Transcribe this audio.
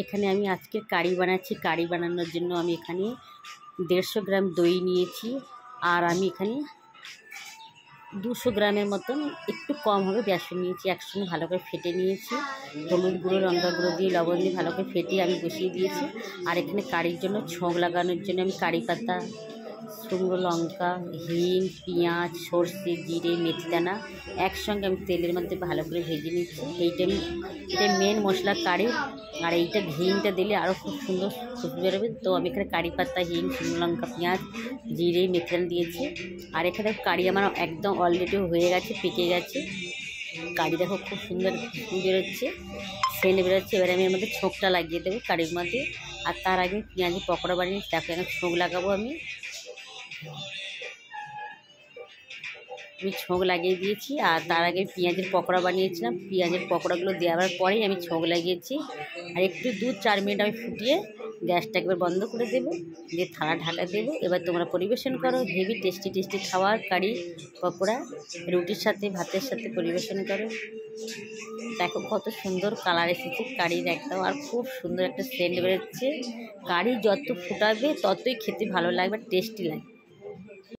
এখানে আমি আজকে কারি বানাচ্ছি। কারি বানানোর জন্য আমি এখানে 150 গ্রাম দই নিয়েছি, আর আমি এখানে 200 গ্রামের মতন, একটু কম হবে, বেসন নিয়েছি। একসঙ্গে ভালো করে ফেটে নিয়েছি। হলুদ গুঁড়ো, লঙ্কা গুঁড়ো দিয়ে, লবণ দিয়ে ভালো করে ফেটে আমি বসিয়ে দিয়েছি। আর এখানে কারির জন্য ছোঁক লাগানোর জন্য আমি কারি পাতা, শুকনো লঙ্কা, হিং, পেঁয়াজ, সর্ষে, জিরে, মেথিদানা একসঙ্গে আমি তেলের মধ্যে ভালো করে ভেজে নিচ্ছি। এটা মেন মশলা কারি। আর এইটা হিংটা দিলে আরও খুব সুন্দর খুশবু বেরোবে। তো আমি এখানে কারি পাতা, হিং, শুকনো লঙ্কা, পেঁয়াজ, জিরে, মেথিদানা দিয়েছি। আর এখানে কারি আমার একদম অলরেডি হয়ে গেছে, পেকে গেছে। কারি দেখো খুব সুন্দর খুশবু বেরোচ্ছে, সেন্ট বেরোচ্ছে। এবারে আমি এর মধ্যে ছোঁকটা লাগিয়ে দেবো কারির মধ্যে। আর তার আগে পেঁয়াজের পকোড়া বানিয়ে তাকে এখন ছোঁক লাগাবো। আমি ছোঁক লাগিয়ে দিয়েছি। আর তার আগে পেঁয়াজের পকোড়া বানিয়েছিলাম। পেঁয়াজের পকোড়াগুলো দেওয়ার পরেই আমি ছোঁক লাগিয়েছি। আর একটু 2-4 মিনিট আমি ফুটিয়ে গ্যাসটা একবার বন্ধ করে দেবো, দিয়ে থালা ঢাকা দেবো। এবার তোমরা পরিবেশন করো। হেভি টেস্টি টেস্টি খাবার কারি পকোড়া রুটির সাথে, ভাতের সাথে পরিবেশন করো। দেখো কত সুন্দর কালার এসেছে কারির একদম, আর খুব সুন্দর একটা সেন্ট বেরোচ্ছে। কারি যত ফুটাবে ততই খেতে ভালো লাগবে, টেস্টি লাগবে।